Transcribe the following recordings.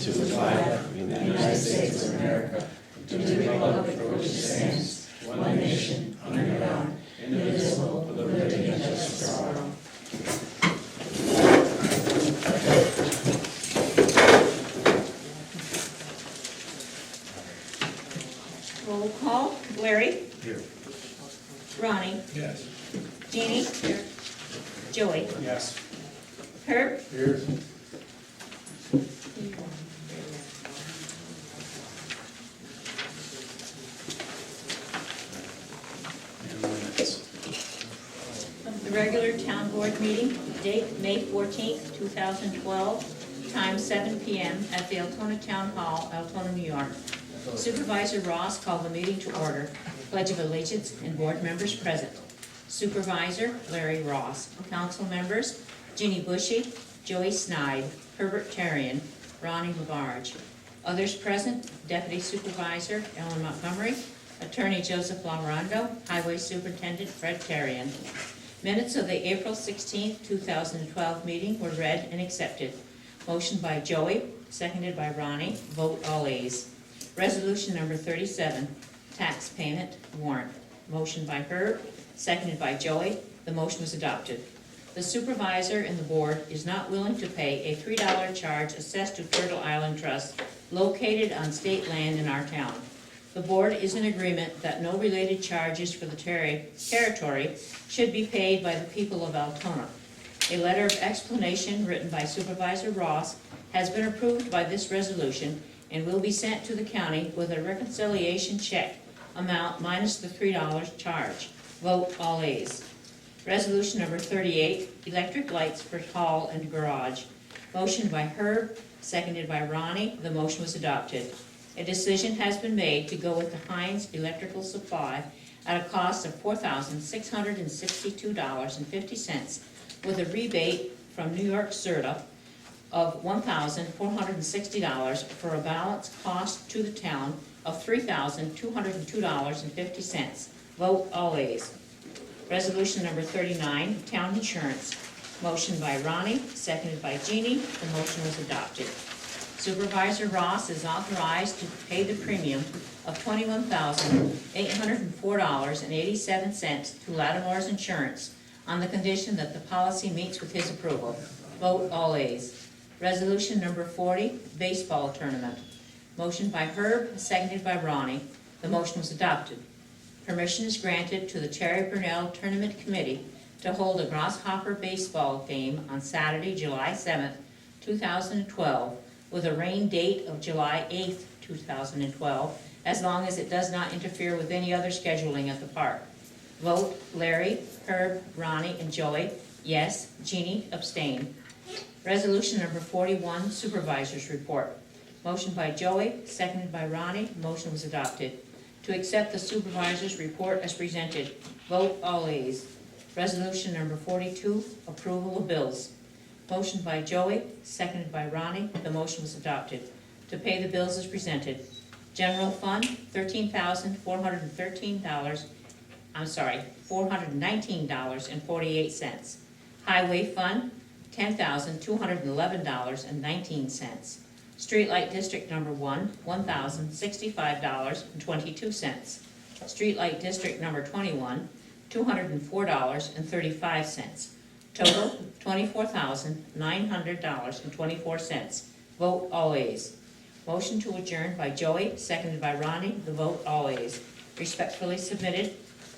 to the flag of the United States of America, to the republic for which it stands, one nation, under God, indivisible, with liberty and justice for all. Roll call. Larry? Here. Ronnie? Yes. Jeannie? Here. Joey? Yes. Herb? Here. The regular town board meeting, date May 14th, 2012, time 7 p.m. at the Altona Town Hall, Altona, New York. Supervisor Ross called the meeting to order. Pledge of Allegiance and board members present. Supervisor Larry Ross. Council members Jeannie Bushy, Joey Snide, Herbert Tarian, Ronnie Labarge. Others present, Deputy Supervisor Ellen Montgomery, Attorney Joseph Lamourando, Highway Superintendent Fred Tarian. Minutes of the April 16, 2012 meeting were read and accepted. Motion by Joey, seconded by Ronnie. Vote all ayes. Resolution number 37, tax payment warrant. Motion by Herb, seconded by Joey. The motion was adopted. The supervisor and the board is not willing to pay a $3 charge assessed to Turtle Island Trust located on state land in our town. The board is in agreement that no related charges for the territory should be paid by the people of Altona. A letter of explanation written by Supervisor Ross has been approved by this resolution and will be sent to the county with a reconciliation check amount minus the $3 charge. Vote all ayes. Resolution number 38, electric lights for hall and garage. Motion by Herb, seconded by Ronnie. The motion was adopted. A decision has been made to go with the Heinz Electrical Supply at a cost of $4,662.50 with a rebate from New York CERTA of $1,460 for a balance cost to the town of $3,202.50. Vote all ayes. Resolution number 39, town insurance. Motion by Ronnie, seconded by Jeannie. The motion was adopted. Supervisor Ross is authorized to pay the premium of $21,804.87 to Lattimore's Insurance on the condition that the policy meets with his approval. Vote all ayes. Resolution number 40, baseball tournament. Motion by Herb, seconded by Ronnie. The motion was adopted. Permission is granted to the Terry Burnell Tournament Committee to hold a Grasshopper baseball game on Saturday, July 7th, 2012, with a rain date of July 8th, 2012, as long as it does not interfere with any other scheduling at the park. Vote Larry, Herb, Ronnie, and Joey. Yes. Jeannie, abstain. Resolution number 41, Supervisor's Report. Motion by Joey, seconded by Ronnie. Motion was adopted. To accept the Supervisor's Report as presented. Vote all ayes. Resolution number 42, approval of bills. Motion by Joey, seconded by Ronnie. The motion was adopted. To pay the bills as presented. General Fund, $419.48. Highway Fund, $10,211.19. Streetlight District Number 1, $1,065.22. Streetlight District Number 21, $204.35. Total, $24,900.24. Vote all ayes. Motion to adjourn by Joey, seconded by Ronnie. The vote all ayes. Respectfully submitted,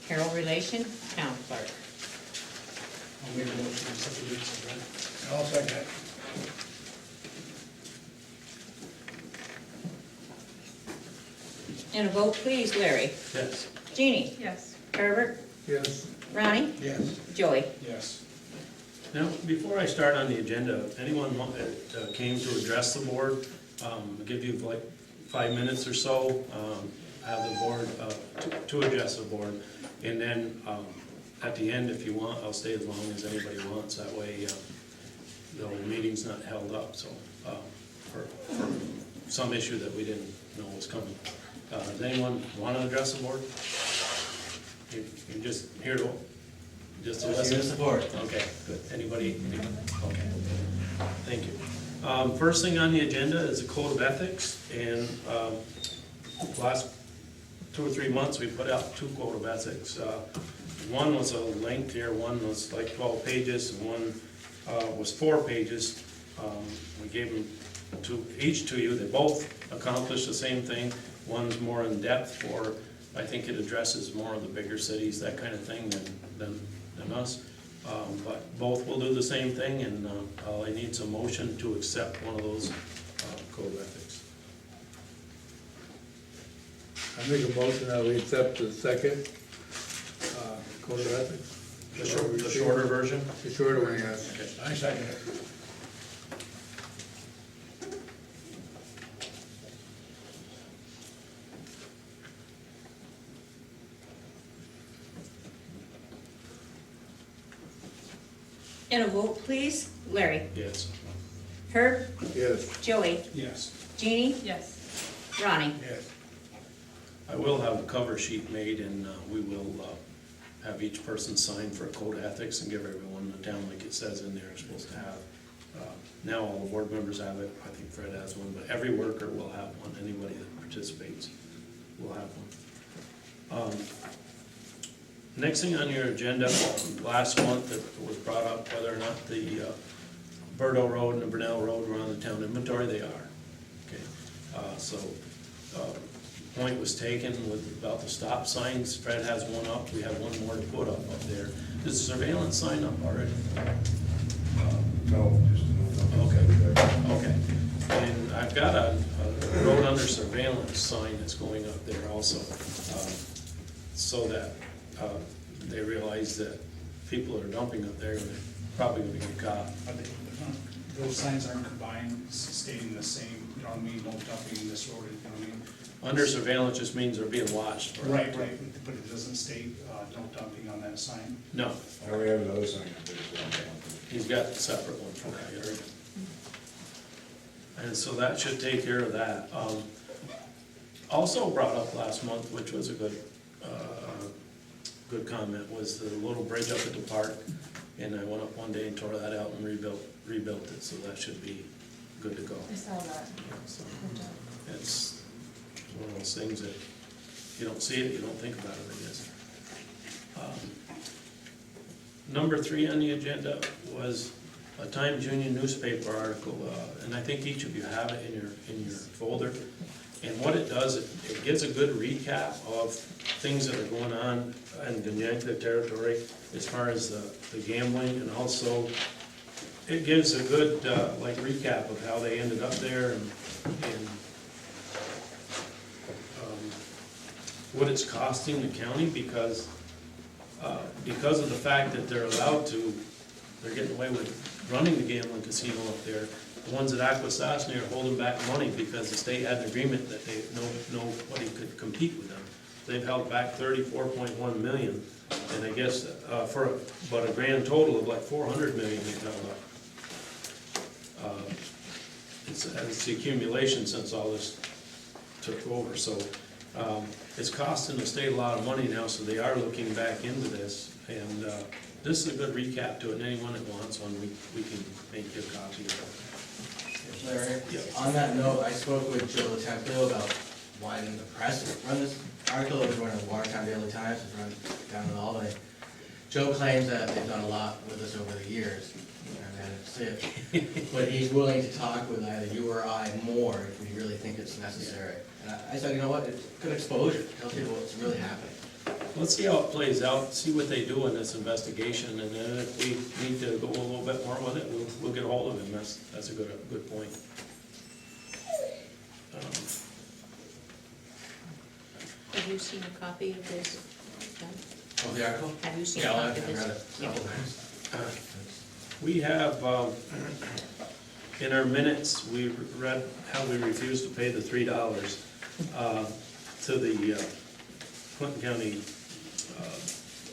Carol Relation, Town Clerk. I'll make a motion to accept the minutes as read. I'll second it. And a vote please, Larry. Yes. Jeannie. Yes. Herbert. Yes. Ronnie. Yes. Joey. Yes. Now, before I start on the agenda, anyone that came to address the board, I'll give you like 5 minutes or so, have the board, to address the board. And then at the end, if you want, I'll stay as long as anybody wants. That way the meeting's not held up, so for some issue that we didn't know was coming. Does anyone want to address the board? You're just here to listen? Support. Okay, good. Anybody? Okay. Thank you. First thing on the agenda is the code of ethics, and last 2 or 3 months, we put out 2 code of ethics. One was a lengthier, one was like 12 pages, and one was 4 pages. We gave them each to you. They both accomplish the same thing. One's more in depth for, I think it addresses more of the bigger cities, that kind of thing, than us. But both will do the same thing, and I need some motion to accept one of those code of ethics. I make a motion that we accept the second code of ethics. The shorter version? The shorter one, yes. Okay. I second it. And a vote, please. Larry? Yes. Herb? Yes. Joey? Yes. Jeannie? Yes. Ronnie? Yes. I will have a cover sheet made, and we will have each person sign for a code of ethics and give everyone down like it says in there, supposed to have. Now all the board members have it. I think Fred has one, but every worker will have one. Anybody that participates will have one. Next thing on your agenda, last month it was brought up whether or not the Burdo Road and the Brunel Road were on the town inventory. They are. Okay. Point was taken with about the stop signs. Fred has one up. We have one more to put up there. Is the surveillance sign up already? No, just Okay. Okay. And I've got a road under surveillance sign that's going up there also, so that they realize that people that are dumping up there are probably going to get caught. Those signs aren't combined, stating the same, you know what I mean, no dumping in this road, you know what I mean? Under surveillance just means they're being watched. Right, but it doesn't state, no dumping on that sign. No, I we have another sign up there. he's got a separate one for that area. And so that should take care of that. Also brought up last month, which was a good comment, was the little bridge up at the park. And I went up one day and tore that out and rebuilt it, so that should be good to go. I saw that. So it's one of those things that you don't see it, you don't think about it, I guess. Number 3 on the agenda was a Times Union newspaper article, and I think each of you have it in your folder. And what it does, it gives a good recap of things that are going on in the Yankton territory as far as the gambling, and also it gives a good like recap of how they ended up there and what it's costing the county, because of the fact that they're getting away with running the gambling casino up there. The ones at Akwesasne are holding back money because the state had an agreement that nobody could compete with them. They've held back $34.1 million, and I guess for about a grand total of like $400 million they've held up. It's the accumulation since all this took over, so it's costing the state a lot of money now, so they are looking back into this, and this is a good recap to it, and anyone that wants one, we can make you a copy of it. Larry, Yeah. on that note, I spoke with Joe Latempio about why didn't the press run this article. It was run in the Watertown Daily Times, it was run down in Albany. Joe claims that they've done a lot with us over the years, and that's it. But he's willing to talk with either you or I more if we really think it's necessary. And I said, you know what, it's good exposure, tell people what's really happening. Let's see how it plays out, see what they do in this investigation, and then if we need to go a little bit more with it, we'll get a hold of him. That's a good point. Have you seen a copy of this? John? Of the article? Have you seen a Yeah, copy I've of read this? it a couple times. We have, in our minutes, we read how we refused to pay the $3 to the Clinton County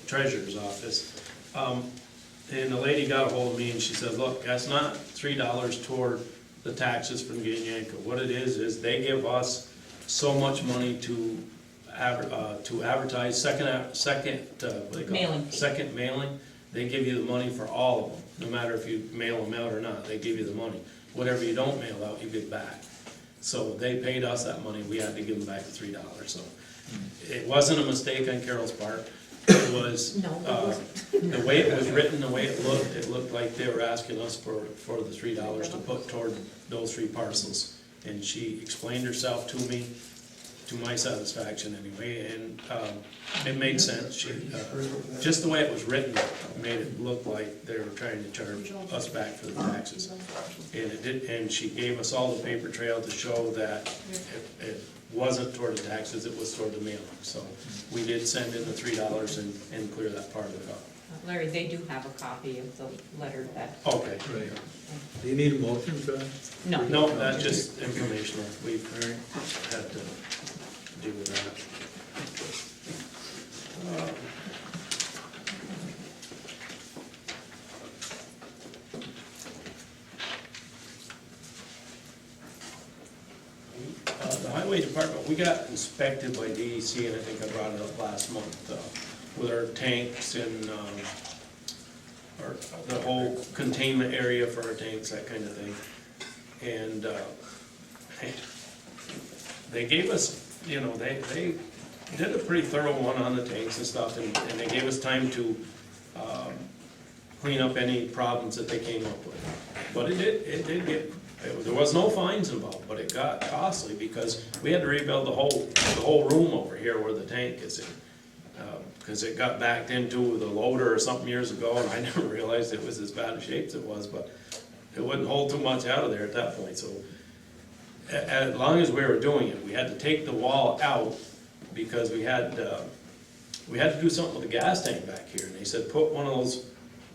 Treasurer's Office. And the lady got a hold of me and she said, look, that's not $3 toward the taxes from Ganyanka. What it is they give us so much money to advertise, second what do they call it? Mailing. Second mailing, they give you the money for all of them, no matter if you mail them out or not, they give you the money. Whatever you don't mail out, you get back. So they paid us that money, we had to give them back the $3, so. It wasn't a mistake on Carol's part, it was, No, it wasn't. the way it was written, the way it looked like they were asking us for the $3 to put toward those 3 parcels. And she explained herself to me, to my satisfaction anyway, and it made sense. She, just the way it was written made it look like they were trying to charge us back for the taxes. And it did, and she gave us all the paper trail to show that it wasn't toward the taxes, it was toward the mailing. So we did send in the $3 and clear that part of it up. Larry, they do have a copy of the letter that, Okay. Right. Do you need a motion for that? no. No, that's just informational. We've had to deal with that. The highway department, we got inspected by DEC, and I think I brought it up last month, with our tanks and, our, the whole containment area for our tanks, that kind of thing. And, they gave us, you know, they did a pretty thorough one on the tanks and stuff, and they gave us time to, clean up any problems that they came up with. But it did get, there was no fines involved, but it got costly because we had to rebuild the whole room over here where the tank is in. Because it got backed into with a loader or something years ago, and I never realized it was as bad a shape as it was, but it wouldn't hold too much out of there at that point, so. As long as we were doing it, we had to take the wall out because we had to do something with the gas tank back here, and they said, put one of those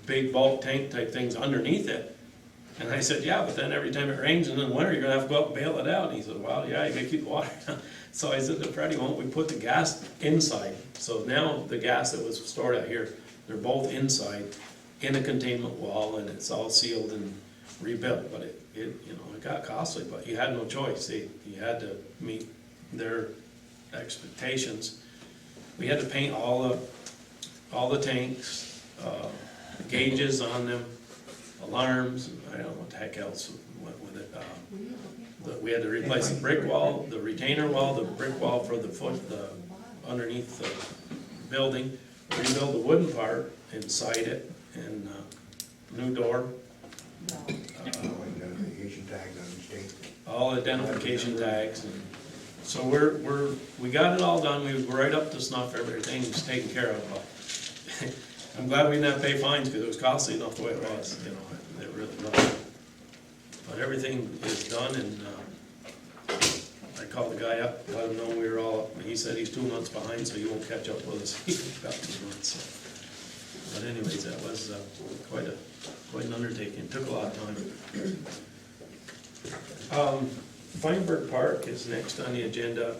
big bulk tank type things underneath it. And I said, yeah, but then every time it rains in the winter, you're gonna have to go up and bail it out. And he said, well, yeah, you gotta keep the water down. So I said to Freddie, why don't we put the gas inside? So now the gas that was stored out here, they're both inside in a containment wall, and it's all sealed and rebuilt. But it you know, it got costly, but you had no choice. You had to meet their expectations. We had to paint all the tanks, gauges on them, alarms, I don't know what the heck else went with it. We had to replace the brick wall, the retainer wall, the brick wall for the underneath the building, rebuild the wooden part inside it, and new door. Identification tags on each tank. All identification tags, and so we got it all done, we were right up to snuff, everything's taken care of. But I'm glad we didn't have to pay fines, because it was costly enough the way it was, you know, it really was. But everything is done, and I called the guy up, let him know we were all, he said he's 2 months behind, so he won't catch up with us, he's about 2 months, so. But anyways, that was quite an undertaking, took a lot of time. Feinberg Park is next on the agenda.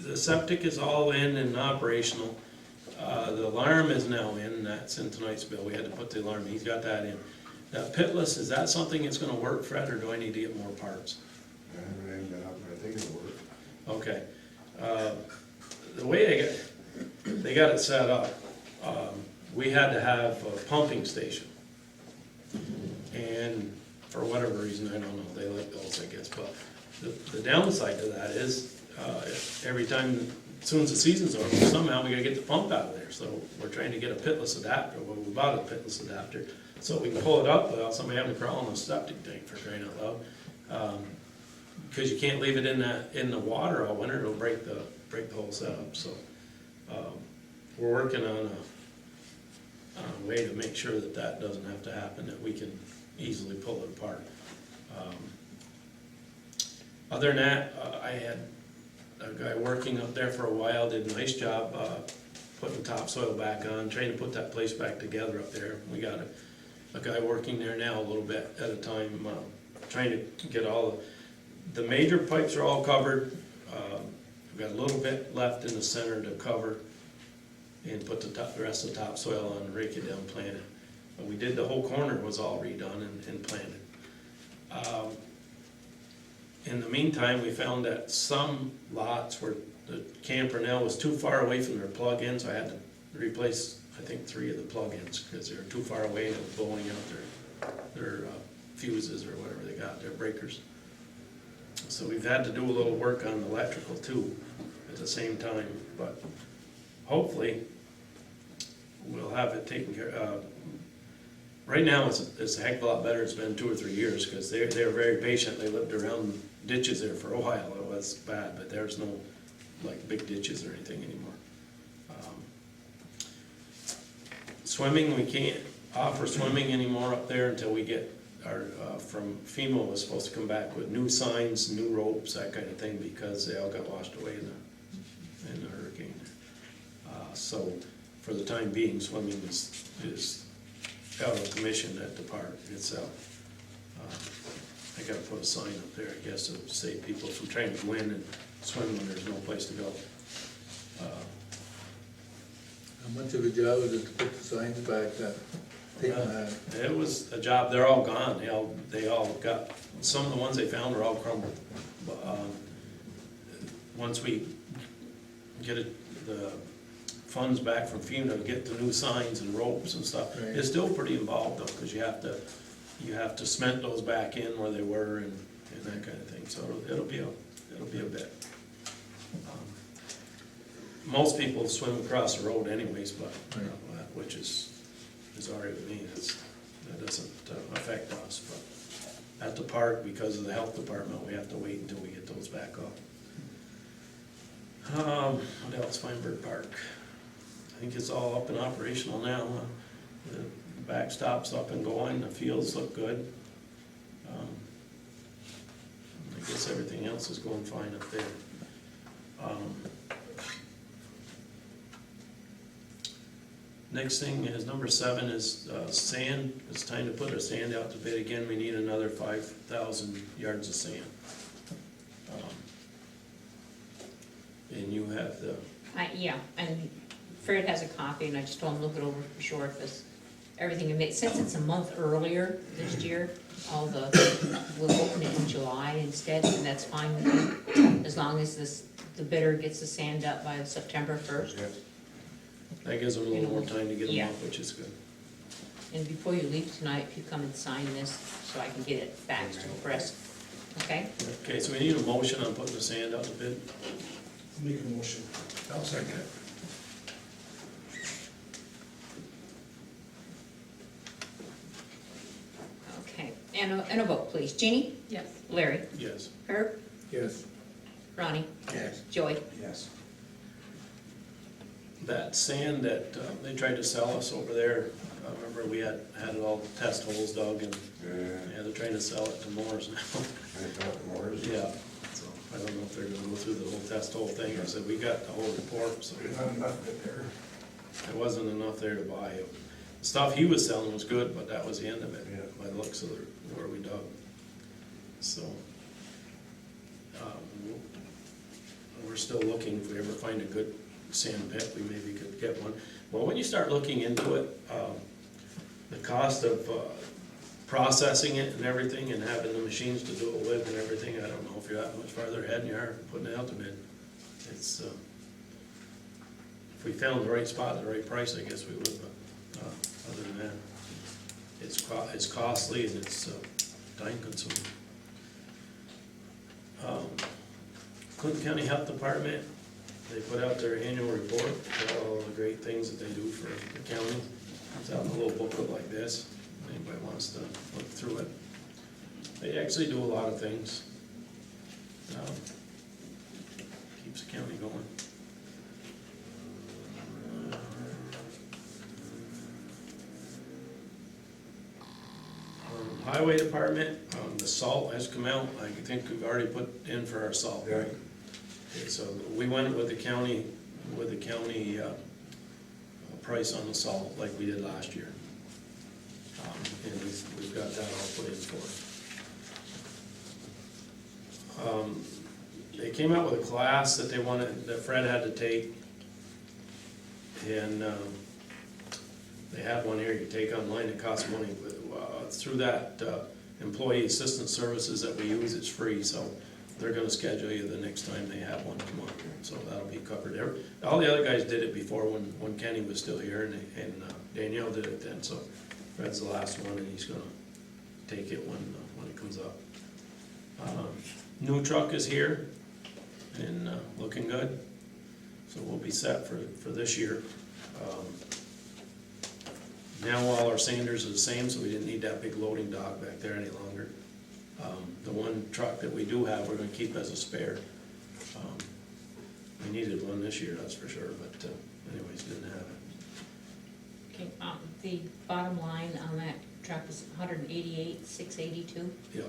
The septic is all in and operational. The alarm is now in, that's in tonight's bill, we had to put the alarm, he's got that in. That pitless, is that something that's gonna work, Fred, or do I need to get more parts? I haven't even been up, but I think it'll work. Okay. The way they got it set up, we had to have a pumping station. And for whatever reason, I don't know, they like those, I guess, but the downside to that is, every time, as soon as the season's over, somehow we gotta get the pump out of there, so we're trying to get a pitless adapter. Well, we bought a pitless adapter, so we can pull it up without somebody having to crawl in the septic tank, for crying out loud. Because you can't leave it in the water all winter, it'll break the whole setup, so. We're working on a way to make sure that doesn't have to happen, that we can easily pull it apart. Other than that, I had a guy working up there for a while, did a nice job putting topsoil back on, trying to put that place back together up there. We got a guy working there now a little bit at a time, trying to get all the major pipes are all covered. We've got a little bit left in the center to cover and put the rest of the topsoil on, rake it down, plant it. But we did, the whole corner was all redone and planted. In the meantime, we found that some lots where the Campanelle was too far away from their plug-in, so I had to replace, I think, 3 of the plug-ins, because they're too far away and blowing out their fuses or whatever they got, their breakers. So we've had to do a little work on electrical too, at the same time, but hopefully, we'll have it taken care of. Right now, it's a heck of a lot better. It's been 2 or 3 years, because they're very patient. They lived around ditches there for a while. It was bad, but there's no, like, big ditches or anything anymore. Swimming, we can't offer swimming anymore up there until we get our, from FEMA was supposed to come back with new signs, new ropes, that kind of thing, because they all got washed away in the hurricane. So, for the time being, swimming is out of commission at the park itself. I gotta put a sign up there, I guess, to save people from trying to go in and swim when there's no place to go. How much of a job is it to put the signs back that FEMA had? It was a job. They're all gone. They all got, some of the ones they found are all crumbled. Once we get the funds back from FEMA to get the new signs and ropes and stuff, Right. it's still pretty involved though, because you have to cement those back in where they were and that kind of thing. So it'll be a bit. Most people swim across the road anyways, but, which is all right with me. That doesn't affect us, but at the park, because of the health department, we have to wait until we get those back up. What else? Feinberg Park. I think it's all up and operational now. The backstop's up and going, the fields look good. I guess everything else is going fine up there. Next thing is number 7 is sand. It's time to put our sand out to bid again. We need another 5,000 yards of sand. And you have the, Yeah, and Fred has a copy, and I just told him, look it over for sure, because everything, since it's a month earlier this year, we'll open it in July instead, and that's fine with me, as long as the bidder gets the sand up by September 1st. that gives them a little more time to get them Yeah. up, which is good. And before you leave tonight, if you come and sign this, so I can get it faxed to the press, okay? Okay, so we need a motion on putting the sand out to bid. Make a motion. I'll second it. Okay, and a vote, please. Jeannie? Yes. Larry? Yes. Herb? Yes. Ronnie? Yes. Joy? Yes. That sand that they tried to sell us over there, I remember we had it all test holes dug, and yeah, they're trying to sell it to Moore's now. Yeah, so I don't know if they're gonna go through the whole test hole thing. I said, we got the whole report, so There's not enough of it there. there wasn't enough there to buy. The stuff he was selling was good, but that was the end of it, Yeah. by the looks of where we dug. So, we're still looking. If we ever find a good sand pit, we maybe could get one. Well, when you start looking into it, the cost of processing it and everything, and having the machines to do it with and everything, I don't know if you're that much farther ahead than you are putting it out to bid. It's, if we found the right spot at the right price, I guess we would, but other than that, it's costly and it's time consuming. Clinton County Health Department, they put out their annual report, all the great things that they do for the county. It's out in a little booklet like this, if anybody wants to look through it. They actually do a lot of things. Keeps the county going. Highway Department, the salt has come out. I think we've already put in for our salt, Yeah. right? Okay, so we went with the county price on the salt like we did last year. And we've got that all put in for. They came out with a class that that Fred had to take. And they have one here you take online, it costs money, but through that employee assistance services that we use, it's free. So they're gonna schedule you the next time they have one come up, so that'll be covered. All the other guys did it before when Kenny was still here, and Danielle did it then, so Fred's the last one, and he's gonna take it when it comes up. New truck is here, and looking good, so we'll be set for this year. Now all our sanders are the same, so we didn't need that big loading dock back there any longer. The one truck that we do have, we're gonna keep as a spare. We needed one this year, that's for sure, but anyways, didn't have it. Okay, the bottom line on that truck is 188,682. Yeah,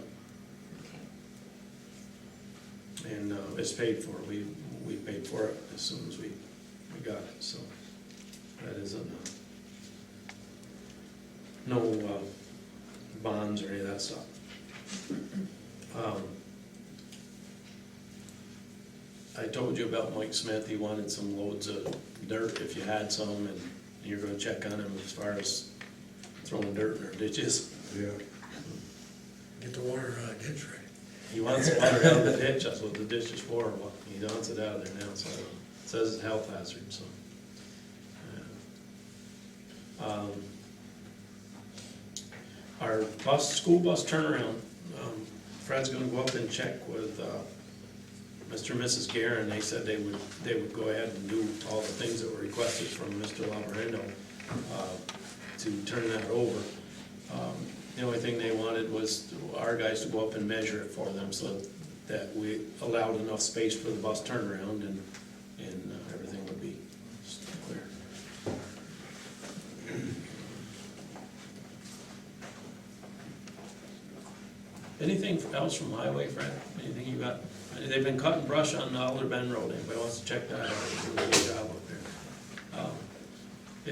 Okay. and it's paid for. We paid for it as soon as we got it, so that isn't no bonds or any of that stuff. I told you about Mike Smith. He wanted some loads of dirt if you had some, and you're gonna check on him as far as throwing dirt in our ditches. Yeah. Get the water ditch right. He wants water out of the ditch. That's what the ditch is for. Well, he wants it out of there now, so it says it's a health hazard, so. Our school bus turnaround, Fred's gonna go up and check with Mr. and Mrs. Guerin. They said they would go ahead and do all the things that were requested from Mr. Lavarendo to turn that over. The only thing they wanted was our guys to go up and measure it for them so that we allowed enough space for the bus turnaround and everything would be clear. Anything else from highway, Fred? Anything you got? They've been cutting brush on Alder Bend Road. Anybody wants to check that out? They're doing a good job up there.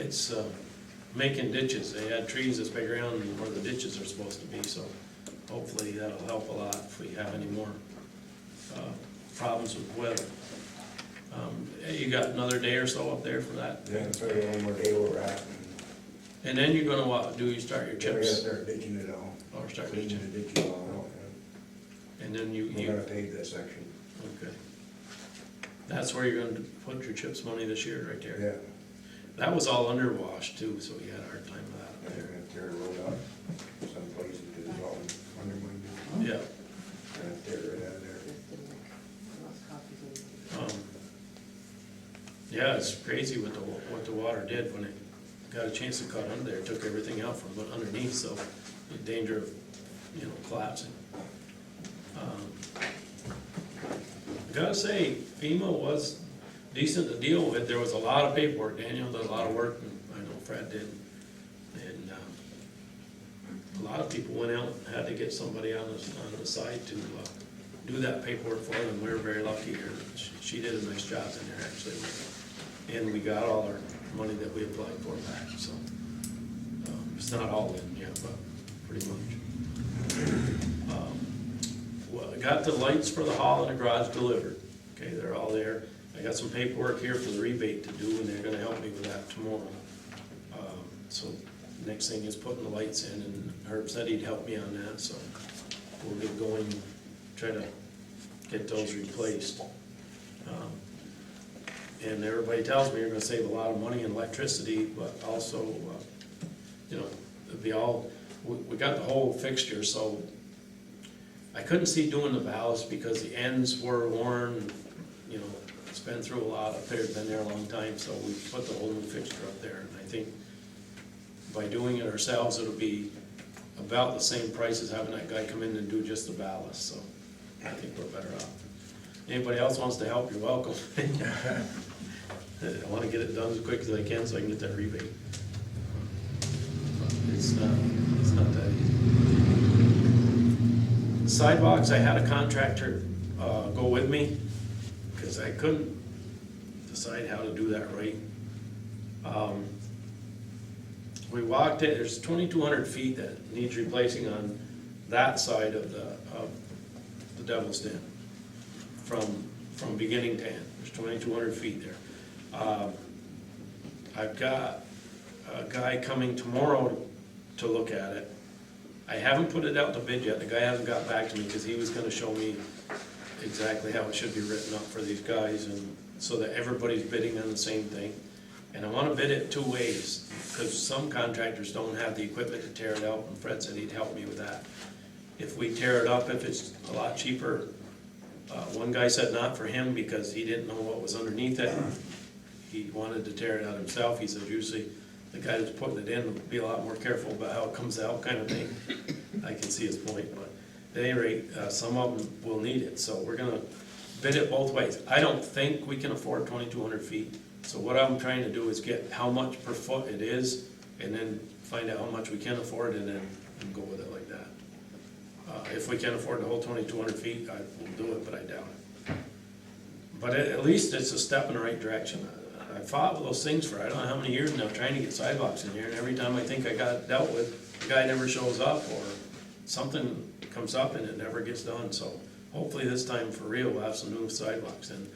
It's making ditches. They had trees that's big around where the ditches are supposed to be, so hopefully that'll help a lot if we have any more problems with weather. You got another day or so up there for that? Yeah, it's only one more day we're at. And then you're gonna what, do you start your We're gonna chips? start ditching it all. Or start Cleaning ditching? the ditches all out, And then yeah. We're gonna pave that section. Okay. That's where you're gonna put your CHIPS money this year, right there? Yeah. That was all underwash too, so we had a hard time with that up We're there. gonna tear the road up some places because it's all undermined. Yeah. We're gonna tear it out of there. Yeah, it's crazy what the water did when it got a chance to cut under there, it took everything out from underneath, so in danger of, collapsing. I gotta say, FEMA was decent to deal with. There was a lot of paperwork. Daniel did a lot of work, and I know Fred did. And a lot of people went out and had to get somebody on the side to do that paperwork for them. We were very lucky here. She did a nice job in there, actually. And we got all our money that we applied for back, so. It's not all in yet, but pretty much. Well, I got the lights for the hall and the garage delivered. Okay, they're all there. I got some paperwork here for the rebate to do, and they're gonna help me with that tomorrow. So next thing is putting the lights in, and Herb said he'd help me on that, so we'll get going, try to get those replaced. And everybody tells me you're gonna save a lot of money in electricity, but also, it'd be all, we got the whole fixture, so I couldn't see doing the valves because the ends were worn, it's been through a lot up there, it's been there a long time, so we put the whole new fixture up there, and I think by doing it ourselves, it'll be about the same price as having that guy come in and do just the ballast, so I think we're better off. Anybody else wants to help, you're welcome. I wanna get it done as quick as I can so I can get that rebate. But it's not that easy. Sidewalks, I had a contractor go with me, because I couldn't decide how to do that right. We walked it, there's 2,200 feet that needs replacing on that side of the Devil's Den, from beginning to end. There's 2,200 feet there. I've got a guy coming tomorrow to look at it. I haven't put it out to bid yet. The guy hasn't got back to me because he was gonna show me exactly how it should be written up for these guys, and so that everybody's bidding on the same thing. And I wanna bid it two ways, because some contractors don't have the equipment to tear it out, and Fred said he'd help me with that. If we tear it up, if it's a lot cheaper, one guy said not for him because he didn't know what was underneath it. He wanted to tear it out himself. He said usually the guy that's putting it in will be a lot more careful about how it comes out, kind of thing. I can see his point, but at any rate, some of them will need it, so we're gonna bid it both ways. I don't think we can afford 2,200 feet, so what I'm trying to do is get how much per foot it is, and then find out how much we can afford, and then go with it like that. If we can afford the whole 2,200 feet, I will do it, but I doubt it. But at least it's a step in the right direction. I fought with those things for I don't know how many years now, trying to get sidewalks in here, and every time I think I got it dealt with, the guy never shows up, or something comes up and it never gets done, so hopefully this time for real, we'll have some new sidewalks. And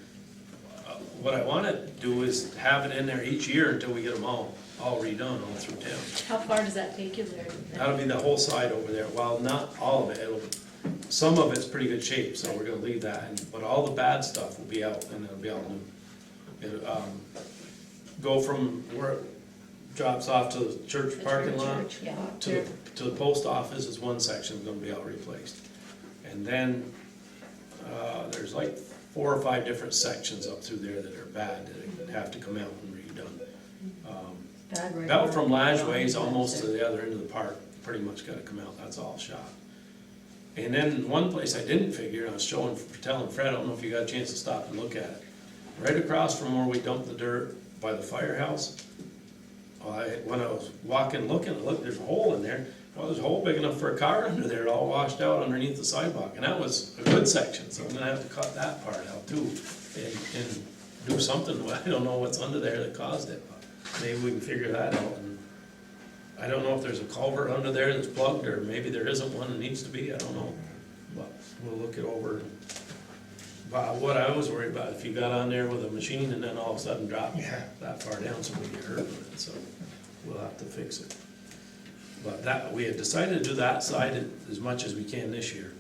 what I wanna do is have it in there each year until we get them all redone all through town. How far does that take you there? That'll be the whole side over there, well, not all of it, some of it's pretty good shape, so we're gonna leave that, but all the bad stuff will be out, and it'll be all new. Go from where it drops off to the church parking lot, Yeah. to the post office is one section gonna be all replaced. And then, there's like 4 or 5 different sections up through there that are bad, that have to come out and redone. About from Lajways almost to the other end of the park, pretty much gotta come out, that's all shot. And then one place I didn't figure, and I was telling Fred, I don't know if you got a chance to stop and look at it. Right across from where we dumped the dirt by the firehouse, when I was walking, looking, there's a hole in there. Well, there's a hole big enough for a car under there, all washed out underneath the sidewalk, and that was a good section, so I'm gonna have to cut that part out too, and do something. I don't know what's under there that caused it, but maybe we can figure that out. And I don't know if there's a culvert under there that's plugged, or maybe there isn't one that needs to be, I don't know, but we'll look it over. But what I was worried about, if you got on there with a machine and then all of a sudden drop that far down, somebody get hurt with it, so we'll have to fix it. But that, we had decided to do that side as much as we can this year.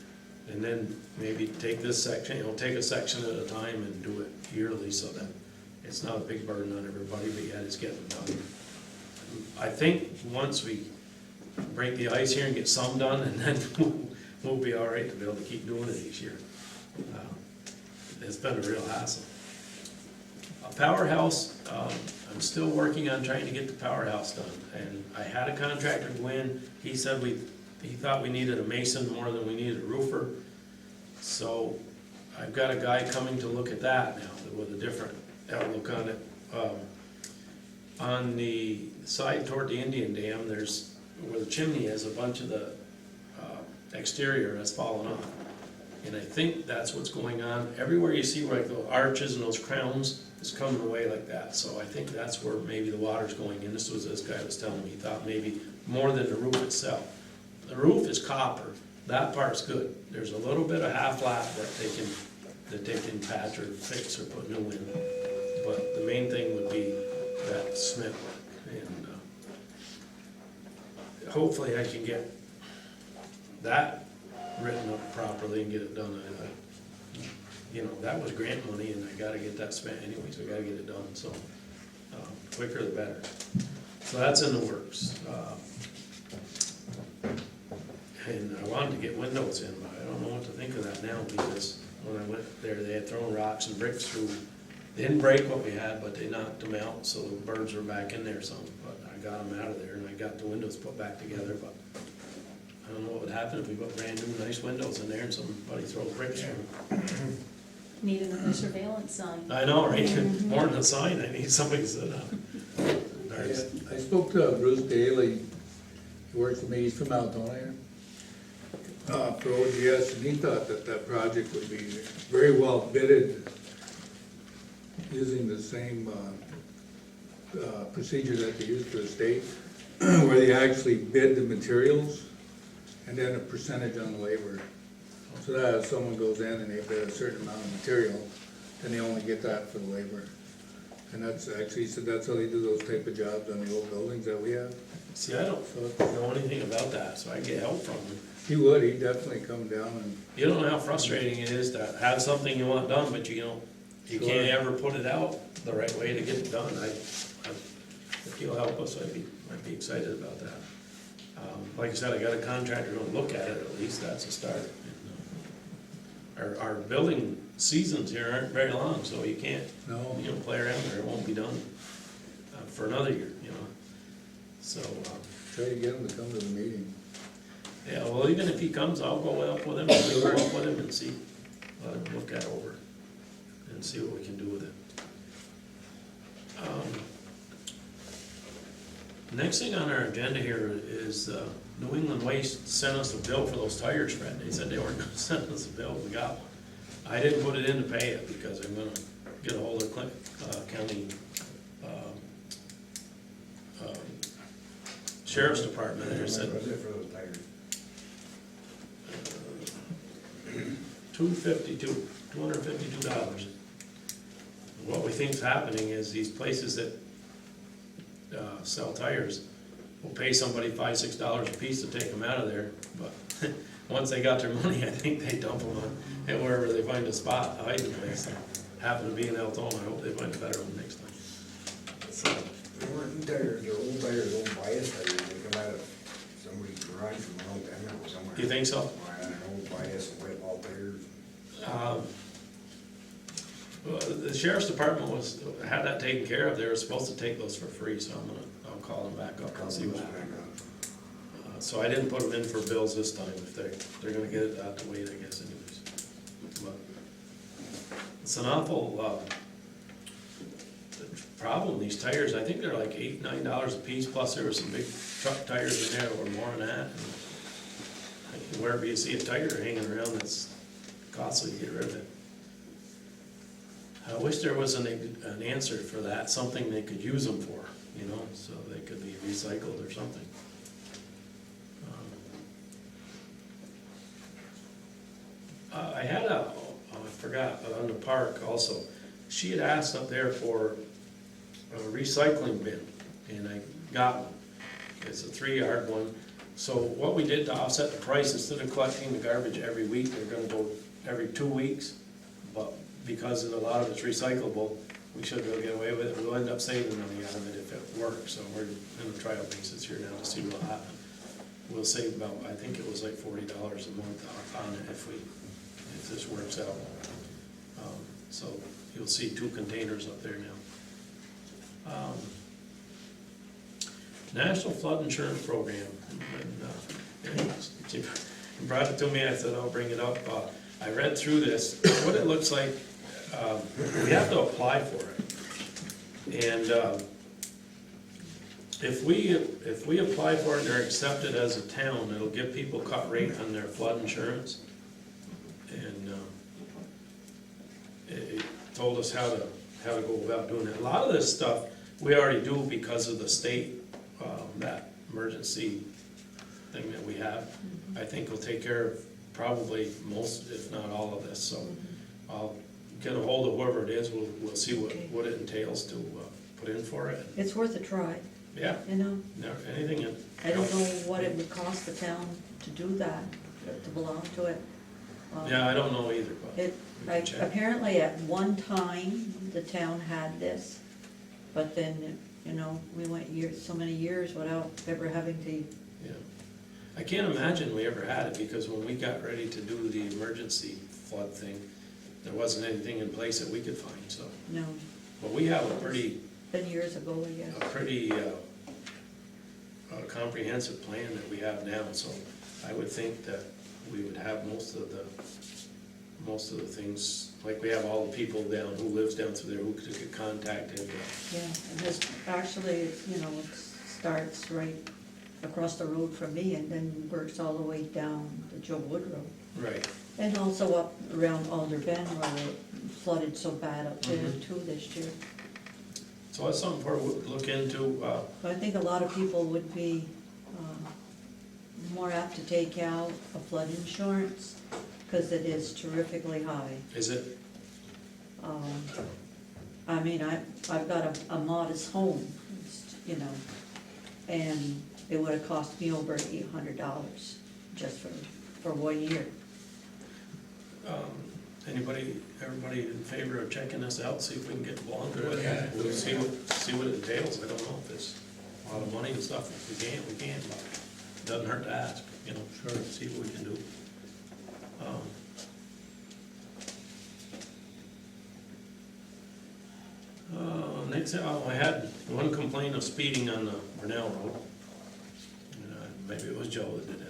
And then maybe take this section, take a section at a time and do it yearly so that it's not a big burden on everybody, but yet it's getting done. I think once we break the ice here and get some done, and then we'll be all right to be able to keep doing it each year. It's been a real hassle. Powerhouse, I'm still working on trying to get the powerhouse done, and I had a contractor go in. He said he thought we needed a mason more than we needed a roofer, so I've got a guy coming to look at that now with a different outlook on it. On the side toward the Indian Dam, there's where the chimney is, a bunch of the exterior has fallen off. And I think that's what's going on. Everywhere you see like the arches and those crowns is coming away like that. So I think that's where maybe the water's going in. This guy was telling me, he thought maybe more than the roof itself. The roof is copper. That part's good. There's a little bit of half lap that they can patch or fix or put new in. But the main thing would be that cement work. And hopefully I can get that written up properly and get it done. That was grant money, and I gotta get that spent anyways, I gotta get it done, so quicker the better. So that's in the works. And I wanted to get windows in, but I don't know what to think of that now, because when I went there, they had thrown rocks and bricks through. They didn't break what we had, but they knocked them out, so the birds were back in there some, but I got them out of there, and I got the windows put back together, but I don't know what would happen if we put brand new nice windows in there and somebody throws bricks through. Need another surveillance sign. I know, right? More than a sign, I need somebody to sit on. I spoke to Bruce Daly, he works for me, he's from Altona here, for ODS, and he thought that project would be very well bidded using the same procedure that they use for the state, where they actually bid the materials and then a percentage on the labor. So that if someone goes in and they bid a certain amount of material, then they only get that for the labor. And that's, actually, he said that's how they do those type of jobs on the old buildings that we have. See, I don't So know anything about that, so I get help from him. he'd definitely come down and, You don't know how frustrating it is to have something you want done, but you Sure. can't ever put it out the right way to get it done. If you'll help us, I'd be excited about that. Like I said, I got a contractor gonna look at it, at least that's a start. Our building seasons here aren't very long, so you can't, no, play around there, it won't be done for another year, So, try to get him to come to the meeting. yeah, well, even if he comes, I'll go up with him, I'll go up with him and see, let him look that over and see what we can do with it. Next thing on our agenda here is New England Waste sent us a bill for those tires, Fred. They said they weren't gonna send us a bill, we got one. I didn't put it in to pay it because I'm gonna get a hold of county sheriff's department there, said Was it for those tires? $252. What we think's happening is these places that sell tires will pay somebody $5, $6 a piece to take them out of there, but once they got their money, I think they dump them on, and wherever they find a spot, hiding place. Happen to be in Altona, I hope they find a better one next time. So, They weren't tires, they're old tires, old bias tires, they come out of somebody's garage from a long time ago somewhere. you think so? An old bias and white ball tires. Well, the sheriff's department had that taken care of, they were supposed to take those for free, so I'll call them back up and see what happens. So I didn't put them in for bills this time, if they're gonna get it out to wait, I guess anyways. But it's an awful, problem, these tires, I think they're like $8, $9 a piece, plus there were some big truck tires in there that were more than that. And wherever you see a tire hanging around, it's costly to get rid of it. I wish there was an answer for that, something they could use them for, so they could be recycled or something. I had I forgot, but on the park also, she had asked up there for a recycling bin, and I got one. It's a 3-yard one. So what we did to offset the price, instead of collecting the garbage every week, they're gonna go every 2 weeks. But because a lot of it's recyclable, we should be able to get away with it. We'll end up saving money out of it if it works. So we're in a trial basis here now to see what happens. We'll save about, I think it was like $40 a month on it if this works out. So you'll see 2 containers up there now. National Flood Insurance Program. And, she brought it to me, I said I'll bring it up. I read through this. What it looks like, we have to apply for it. And if we apply for it and they're accepted as a town, it'll give people cut rate on their flood insurance. And it told us how to go about doing it. A lot of this stuff we already do because of the state, that emergency thing that we have. I think will take care of probably most, if not all of this. So I'll get a hold of whoever it is. We'll see what it entails to put in for it. It's worth a try, Yeah, you know? anything in. I don't know what it would cost the town to do that, to belong to it. Yeah, I don't know either, but It, we can check. apparently at one time, the town had this, but then, we went so many years without ever having to, Yeah, I can't imagine we ever had it, because when we got ready to do the emergency flood thing, there wasn't anything in place that we could find, so. no, But we have a pretty been years ago, I guess. Comprehensive plan that we have now, so I would think that we would have most of the things, like we have all the people down, who lives down through there, who could get contacted. Yeah, and this, actually, it starts right across the road from me and then works all the way down the Joe Wood Road. Right, And also up around Alder Bend where it flooded so bad up there Mhm. too this year. so that's something for us to look into. But I think a lot of people would be more apt to take out a flood insurance because it is terrifically high. Is it, I mean, I've got a modest home, you know, and it would've cost me over $800 just for 1 year. Everybody in favor of checking this out, see if we can get involved with Yeah. it? We'll see what it entails. I don't know if it's a lot of money and stuff. If we can, we can, but it doesn't hurt to ask, you know, Sure. see what we can do. Next, I had one complaint of speeding on the Brunel Road. Maybe it was Joe that did it.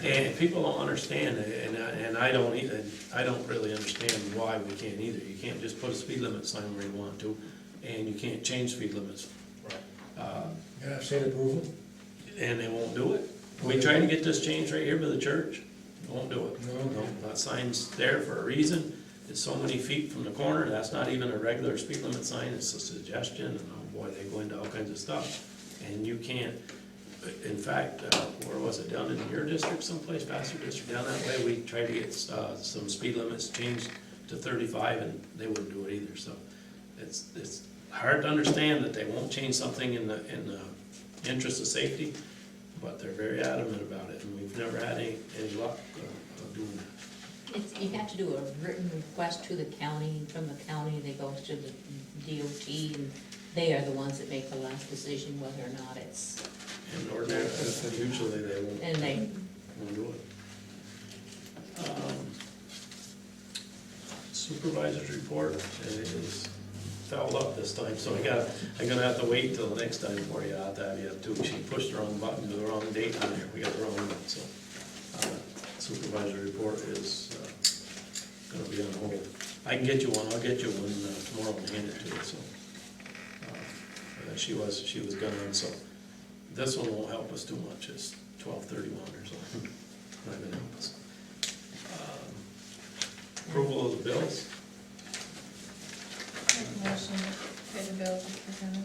And people don't understand, and I don't either. I don't really understand why we can't either. You can't just put a speed limit sign where you want to, and you can't change speed limits. Yeah, state approval? And they won't do it. We tried to get this changed right here by the church, won't do it. No. That sign's there for a reason. It's so many feet from the corner, that's not even a regular speed limit sign, it's a suggestion, and oh boy, they go into all kinds of stuff. And you can't, in fact, where was it, down in your district someplace, Pastor District, down that way, we tried to get some speed limits changed to 35, and they wouldn't do it either, so. It's hard to understand that they won't change something in the interest of safety, but they're very adamant about it, and we've never had any luck of doing that. You have to do a written request to the county, and from the county, they go to the DOT, and they are the ones that make the last decision whether or not it's, And ordinarily, usually they won't. and they, Won't do it. Supervisor's report is fouled up this time, so I'm gonna have to wait till the next time for you. I'll have to have you have two. She pushed the wrong button to the wrong date on here. We got the wrong one, so. Supervisor report is gonna be on hold. I can get you one. I'll get you one tomorrow and hand it to you, so. She was gone, so this one won't help us too much. It's 12:31 or something. Not gonna help us. Approval of the bills. Make a motion to pay the bills as presented.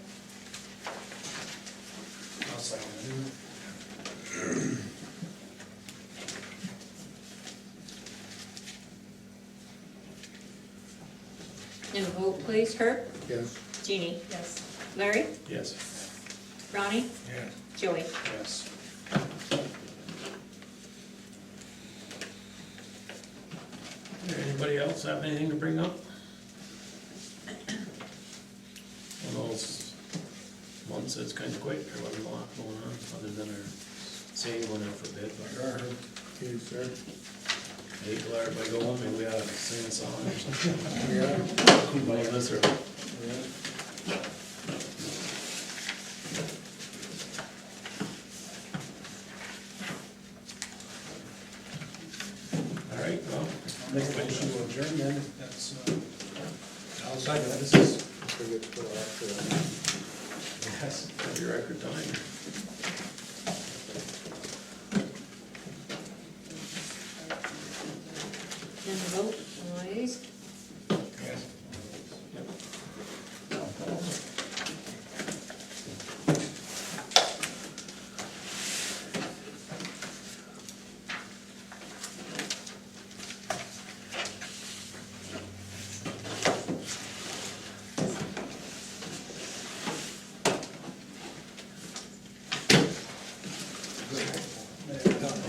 I'll second it. and a vote please, Herb, Yes. Jeannie, Yes. Larry, Yes. Ronnie, Yeah. Joey. Yes. Anybody else have anything to bring up? One of those months it's kind of quick. There wasn't a lot going on other than our sand went out for bid. But Okay, sir. I hate to let everybody go home and we ought to sing a song or something. Yeah. Well, this or all right, well, Make a motion to adjourn then, that's, I'll second this it. is, Forget to put off yes. have your record time. And a vote, please. Yes.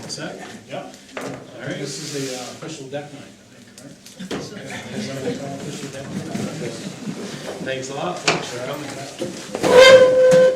Set? Yep. All right. This is the official deck night, I think, right? Is that what they call official deck night? Thanks a lot, folks, for coming.